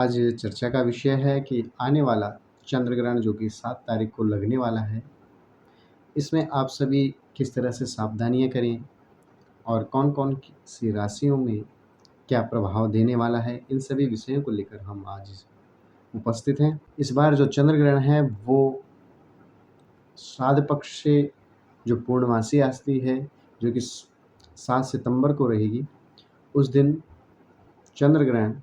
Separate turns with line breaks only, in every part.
आज चर्चा का विषय है कि आने वाला चंद्र ग्रहण जो कि 7 तारीख को लगने वाला है, इसमें आप सभी किस तरह से सावधानियाँ करें और कौन-कौन सी राशियों में क्या प्रभाव देने वाला है, इन सभी विषयों को लेकर हम आज उपस्थित हैं। इस बार जो चंद्र ग्रहण है वो श्राद्ध पक्ष से जो पूर्णमासी आती है, जो कि 7 सितंबर को रहेगी, उस दिन चंद्र ग्रहण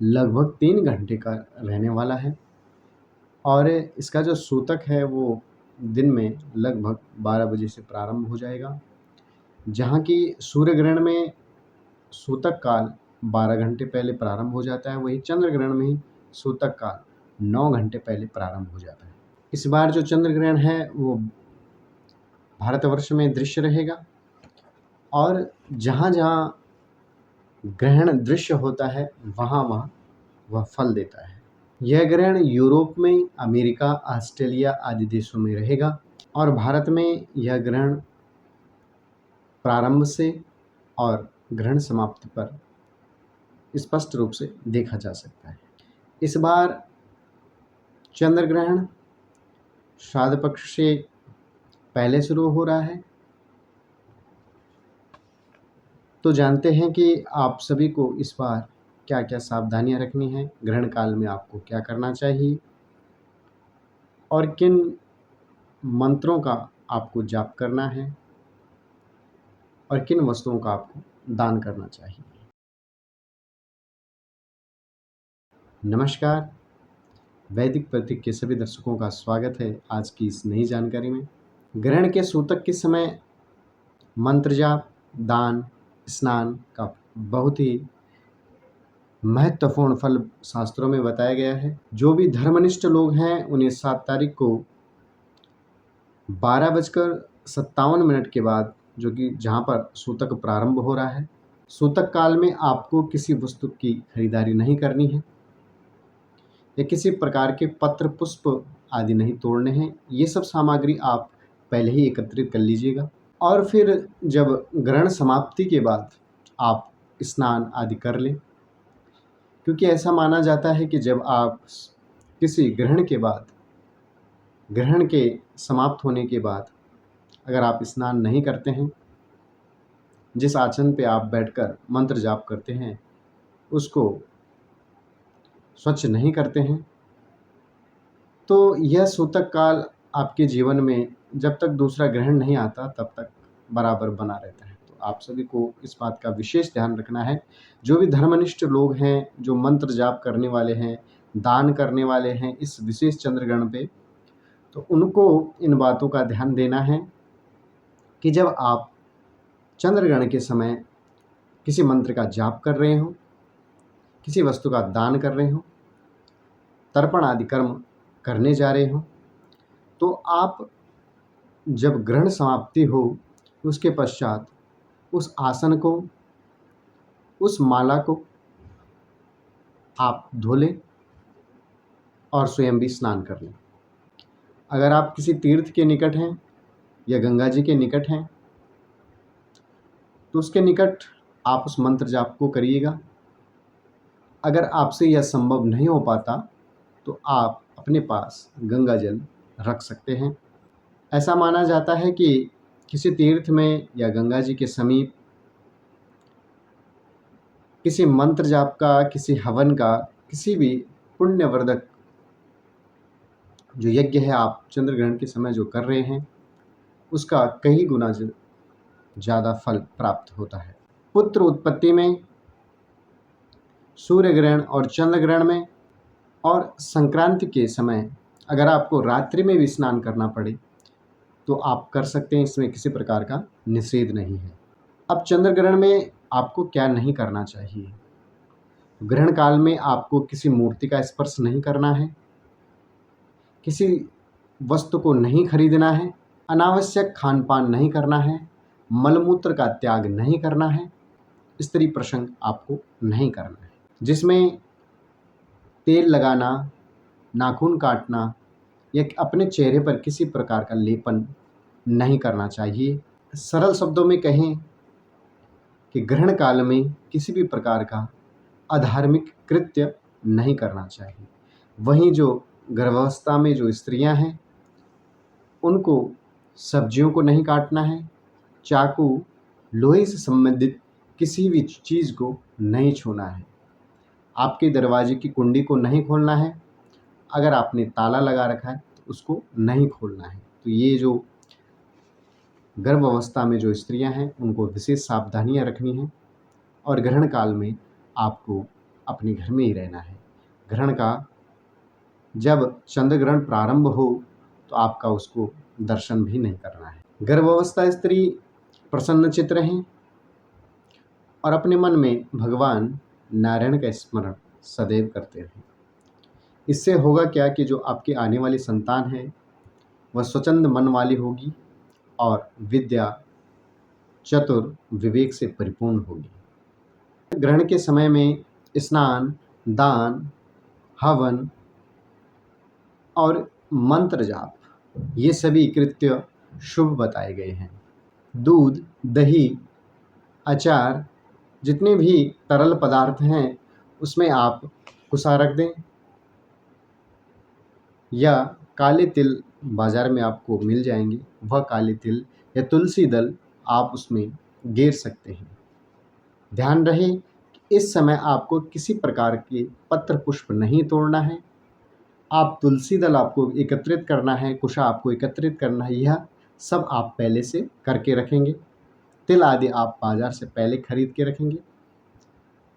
लगभग 3 घंटे का रहने वाला है और इसका जो सूतक है वो दिन में लगभग 12 बजे से प्रारंभ हो जाएगा। जहाँ की सूर्य ग्रहण में सूतक काल 12 घंटे पहले प्रारंभ हो जाता है, वहीं चंद्र ग्रहण में ही सूतक काल 9 घंटे पहले प्रारंभ हो जाता है। इस बार जो चंद्र ग्रहण है वो भारतवर्ष में दृश्य रहेगा और जहाँ-जहाँ ग्रहण दृश्य होता है वहाँ वह फल देता है। यह ग्रहण यूरोप में, अमेरिका, ऑस्ट्रेलिया आदि देशों में रहेगा और भारत में यह ग्रहण प्रारंभ से और ग्रहण समाप्ति पर स्पष्ट रूप से देखा जा सकता है। इस बार चंद्र ग्रहण श्राद्ध पक्ष से पहले शुरू हो रहा है, तो जानते हैं कि आप सभी को इस बार क्या-क्या सावधानियां रखनी है, ग्रहण काल में आपको क्या करना चाहिए और किन मंत्रों का आपको जाप करना है और किन वस्तुओं का आपको दान करना चाहिए। नमस्कार, वैदिक प्रतीक के सभी दर्शकों का स्वागत है आज की इस नई जानकारी में। ग्रहण के सूतक के समय मंत्र जाप, दान, स्नान का बहुत ही महत्वपूर्ण फल शास्त्रों में बताया गया है। जो भी धर्मनिष्ठ लोग हैं उन्हें 7 तारीख को 12:57 के बाद, जो कि जहाँ पर सूतक प्रारंभ हो रहा है, सूतक काल में आपको किसी वस्तु की खरीदारी नहीं करनी है या किसी प्रकार के पत्र पुष्प आदि नहीं तोड़ने हैं। ये सब सामग्री आप पहले ही एकत्रित कर लीजिएगा और फिर जब ग्रहण समाप्ति के बाद आप स्नान आदि कर लें, क्योंकि ऐसा माना जाता है कि जब आप किसी ग्रहण के बाद, ग्रहण के समाप्त होने के बाद अगर आप स्नान नहीं करते हैं, जिस आसन पे आप बैठकर मंत्र जाप करते हैं उसको स्वच्छ नहीं करते हैं, तो यह सूतक काल आपके जीवन में जब तक दूसरा ग्रहण नहीं आता तब तक बराबर बना रहता है। तो आप सभी को इस बात का विशेष ध्यान रखना है। जो भी धर्मनिष्ठ लोग हैं, जो मंत्र जाप करने वाले हैं, दान करने वाले हैं इस विशेष चंद्र ग्रहण पे, तो उनको इन बातों का ध्यान देना है कि जब आप चंद्र ग्रहण के समय किसी मंत्र का जाप कर रहे हो, किसी वस्तु का दान कर रहे हो, तर्पण आदि कर्म करने जा रहे हो, तो आप जब ग्रहण समाप्ति हो उसके पश्चात उस आसन को, उस माला को आप धो लें और स्वयं भी स्नान कर लें। अगर आप किसी तीर्थ के निकट हैं या गंगा जी के निकट हैं तो उसके निकट आप उस मंत्र जाप को करिएगा। अगर आपसे यह संभव नहीं हो पाता तो आप अपने पास गंगा जल रख सकते हैं। ऐसा माना जाता है कि किसी तीर्थ में या गंगा जी के समीप किसी मंत्र जाप का, किसी हवन का, किसी भी पुण्यवर्धक जो यज्ञ है आप चंद्र ग्रहण के समय जो कर रहे हैं उसका कई गुना ज़्यादा फल प्राप्त होता है। पुत्र उत्पत्ति में, सूर्य ग्रहण और चंद्र ग्रहण में और संक्रांति के समय अगर आपको रात्रि में भी स्नान करना पड़े तो आप कर सकते हैं, इसमें किसी प्रकार का निषेध नहीं है। अब चंद्र ग्रहण में आपको क्या नहीं करना चाहिए। ग्रहण काल में आपको किसी मूर्ति का स्पर्श नहीं करना है, किसी वस्तु को नहीं खरीदना है, अनावश्यक खान पान नहीं करना है, मलमूत्र का त्याग नहीं करना है, स्त्री प्रसंग आपको नहीं करना है, जिसमें तेल लगाना, नाखून काटना या अपने चेहरे पर किसी प्रकार का लेपन नहीं करना चाहिए। सरल शब्दों में कहें कि ग्रहण काल में किसी भी प्रकार का अधार्मिक कृत्य नहीं करना चाहिए। वहीं जो गर्भावस्था में जो स्त्रियां हैं उनको सब्जियों को नहीं काटना है, चाकू, लोहे से संबंधित किसी भी चीज़ को नहीं छूना है, आपके दरवाजे की कुंडी को नहीं खोलना है, अगर आपने ताला लगा रखा है तो उसको नहीं खोलना है। तो ये जो गर्भ अवस्था में जो स्त्रियां हैं उनको विशेष सावधानियां रखनी हैं और ग्रहण काल में आपको अपने घर में ही रहना है। ग्रहण का जब चंद्र ग्रहण प्रारंभ हो तो आपका उसको दर्शन भी नहीं करना है। गर्भावस्था स्त्री प्रसन्नचित्त रहें और अपने मन में भगवान नारायण का स्मरण सदैव करते रहें। इससे होगा क्या कि जो आपकी आने वाली संतान है वह स्वच्छंद मन वाली होगी और विद्या, चतुर, विवेक से परिपूर्ण होगी। ग्रहण के समय में स्नान, दान, हवन और मंत्र जाप ये सभी कृत्य शुभ बताए गए हैं। दूध, दही, अचार, जितने भी तरल पदार्थ हैं उसमें आप कुसा रख दें या काले तिल बाज़ार में आपको मिल जाएंगे, वह काले तिल या तुलसी दल आप उसमें गेर सकते हैं। ध्यान रहे कि इस समय आपको किसी प्रकार के पत्र पुष्प नहीं तोड़ना है। आप तुलसी दल आपको एकत्रित करना है, कुशा आपको एकत्रित करना है, यह सब आप पहले से करके रखेंगे। तिल आदि आप बाज़ार से पहले खरीद के रखेंगे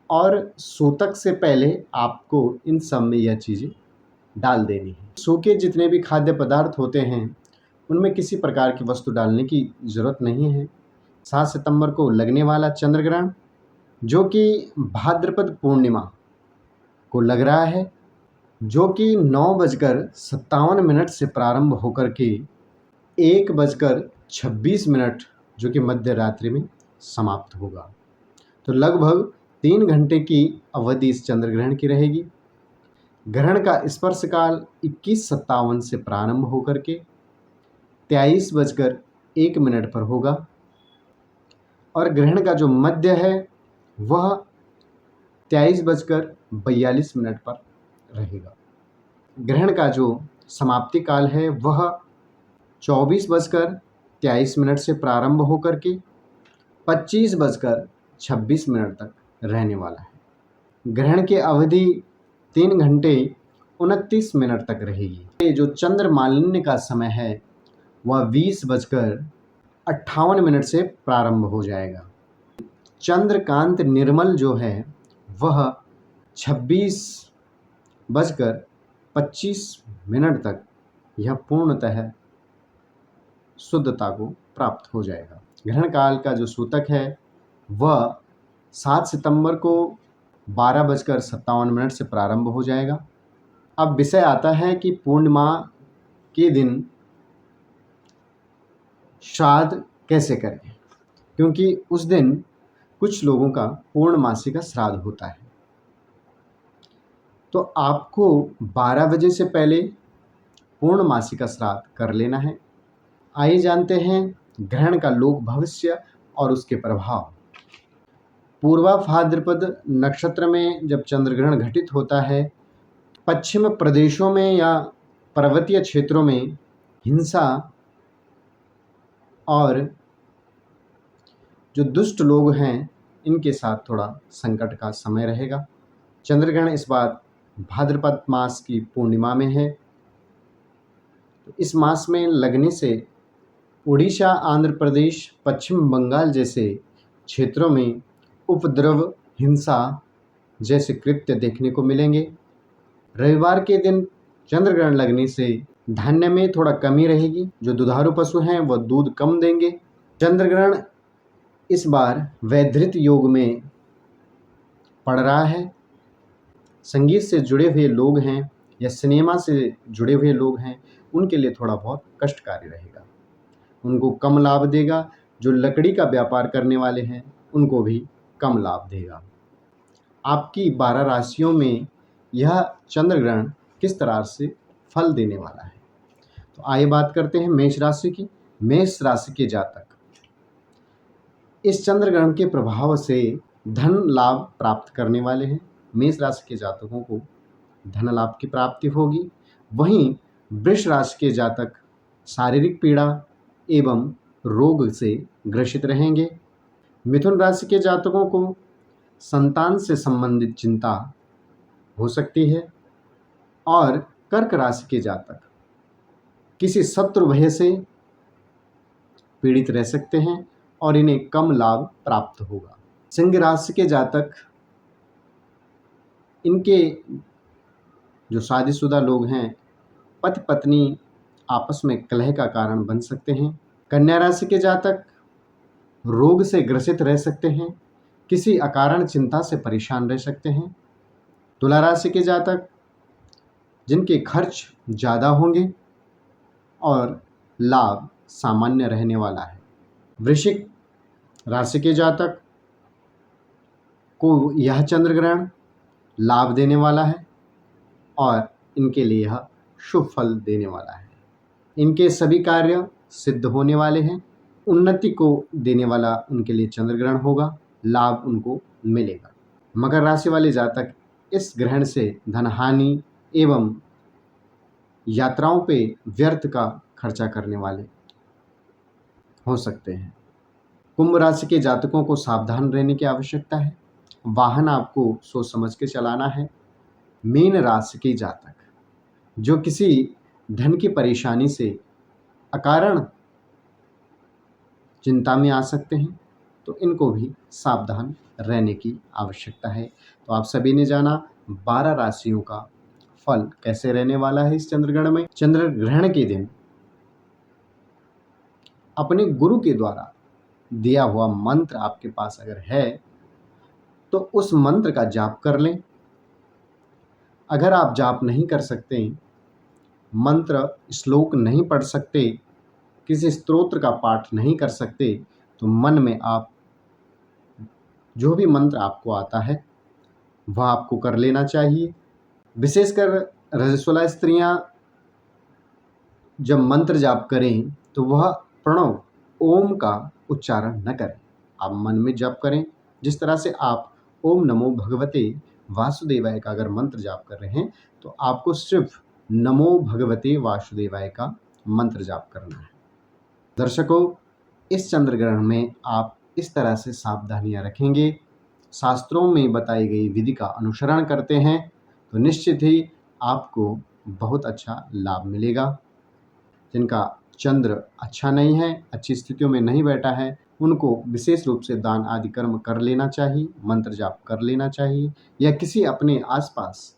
और सूतक से पहले आपको इन सब में यह चीज़ें डाल देनी है। सूखे जितने भी खाद्य पदार्थ होते हैं उनमें किसी प्रकार की वस्तु डालने की ज़रूरत नहीं है। 7 सितंबर को लगने वाला चंद्र ग्रहण जो कि भाद्रपद पूर्णिमा को लग रहा है, जो कि 9:57 से प्रारंभ होकर के 1:26 जो कि मध्य रात्रि में समाप्त होगा। तो लगभग 3 घंटे की अवधि इस चंद्र ग्रहण की रहेगी। ग्रहण का स्पर्श काल 21:57 से प्रारंभ होकर के 23:01 पर होगा और ग्रहण का जो मध्य है वह 23:42 पर रहेगा। ग्रहण का जो समाप्ति काल है वह 24:23 से प्रारंभ होकर के 25:26 तक रहने वाला है। ग्रहण की अवधि 3 घंटे 29 मिनट तक रहेगी। ये जो चंद्र मालिन्य का समय है वह 20:58 से प्रारंभ हो जाएगा। चंद्रकांत निर्मल जो है वह 26:25 तक यह पूर्णतः शुद्धता को प्राप्त हो जाएगा। ग्रहण काल का जो सूतक है वह 7 सितंबर को 12:57 से प्रारंभ हो जाएगा। अब विषय आता है कि पूर्णिमा के दिन श्राद्ध कैसे करें, क्योंकि उस दिन कुछ लोगों का पूर्णमासी का श्राद्ध होता है। तो आपको 12 बजे से पहले पूर्णमासी का श्राद्ध कर लेना है। आइए जानते हैं ग्रहण का लोक भविष्य और उसके प्रभाव। पूर्वा भाद्रपद नक्षत्र में जब चंद्र ग्रहण घटित होता है, पश्चिम प्रदेशों में या पर्वतीय क्षेत्रों में हिंसा और जो दुष्ट लोग हैं इनके साथ थोड़ा संकट का समय रहेगा। चंद्र ग्रहण इस बार भाद्रपद मास की पूर्णिमा में है। तो इस मास में लगने से उड़ीसा, आंध्र प्रदेश, पश्चिम बंगाल जैसे क्षेत्रों में उपद्रव, हिंसा जैसे कृत्य देखने को मिलेंगे। रविवार के दिन चंद्र ग्रहण लगने से धान्य में थोड़ा कमी रहेगी। जो दुधारू पशु हैं वह दूध कम देंगे। चंद्र ग्रहण इस बार वैधृत योग में पड़ रहा है। संगीत से जुड़े हुए लोग हैं या सिनेमा से जुड़े हुए लोग हैं उनके लिए थोड़ा बहुत कष्टकारी रहेगा, उनको कम लाभ देगा। जो लकड़ी का व्यापार करने वाले हैं उनको भी कम लाभ देगा। आपकी 12 राशियों में यह चंद्र ग्रहण किस तरह से फल देने वाला है, तो आइए बात करते हैं मेष राशि की। मेष राशि के जातक इस चंद्र ग्रहण के प्रभाव से धन लाभ प्राप्त करने वाले हैं। मेष राशि के जातकों को धन लाभ की प्राप्ति होगी। वहीं वृष राशि के जातक शारीरिक पीड़ा एवं रोग से ग्रसित रहेंगे। मिथुन राशि के जातकों को संतान से संबंधित चिंता हो सकती है और कर्क राशि के जातक किसी शत्रु भय से पीड़ित रह सकते हैं और इन्हें कम लाभ प्राप्त होगा। सिंह राशि के जातक, इनके जो शादीशुदा लोग हैं, पति पत्नी आपस में कलह का कारण बन सकते हैं। कन्या राशि के जातक रोग से ग्रसित रह सकते हैं, किसी अकारण चिंता से परेशान रह सकते हैं। तुला राशि के जातक जिनके खर्च ज़्यादा होंगे और लाभ सामान्य रहने वाला है। वृश्चिक राशि के जातक को यह चंद्र ग्रहण लाभ देने वाला है और इनके लिए यह शुभ फल देने वाला है। इनके सभी कार्य सिद्ध होने वाले हैं। उन्नति को देने वाला उनके लिए चंद्र ग्रहण होगा, लाभ उनको मिलेगा। मकर राशि वाले जातक इस ग्रहण से धनहानि एवं यात्राओं पे व्यर्थ का खर्चा करने वाले हो सकते हैं। कुंभ राशि के जातकों को सावधान रहने की आवश्यकता है। वाहन आपको सोच समझ के चलाना है। मीन राशि के जातक जो किसी धन की परेशानी से अकारण चिंता में आ सकते हैं, तो इनको भी सावधान रहने की आवश्यकता है। तो आप सभी ने जाना 12 राशियों का फल कैसे रहने वाला है इस चंद्रग्रहण में। चंद्र ग्रहण के दिन अपने गुरु के द्वारा दिया हुआ मंत्र आपके पास अगर है तो उस मंत्र का जाप कर लें। अगर आप जाप नहीं कर सकते, मंत्र श्लोक नहीं पढ़ सकते, किसी स्तोत्र का पाठ नहीं कर सकते, तो मन में आप जो भी मंत्र आपको आता है वह आपको कर लेना चाहिए। विशेषकर रजस्वला स्त्रियां जब मंत्र जाप करें तो वह प्रणव ओम का उच्चारण न करें, आप मन में जप करें। जिस तरह से आप ओम नमो भगवते वासुदेवाय का अगर मंत्र जाप कर रहे हैं तो आपको सिर्फ नमो भगवते वासुदेवाय का मंत्र जाप करना है। दर्शकों, इस चंद्र ग्रहण में आप इस तरह से सावधानियां रखेंगे, शास्त्रों में बताई गई विधि का अनुसरण करते हैं तो निश्चित ही आपको बहुत अच्छा लाभ मिलेगा। जिनका चंद्र अच्छा नहीं है, अच्छी स्थितियों में नहीं बैठा है, उनको विशेष रूप से दान आदि कर्म कर लेना चाहिए, मंत्र जाप कर लेना चाहिए या किसी अपने आसपास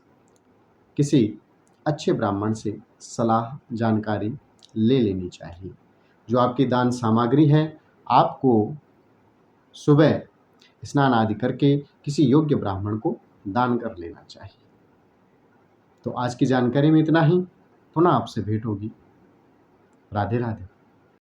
किसी अच्छे ब्राह्मण से सलाह जानकारी ले लेनी चाहिए। जो आपकी दान सामग्री है आपको सुबह स्नान आदि करके किसी योग्य ब्राह्मण को दान कर लेना चाहिए। तो आज की जानकारी में इतना ही, पुनः आपसे भेंट होगी। राधे राधे।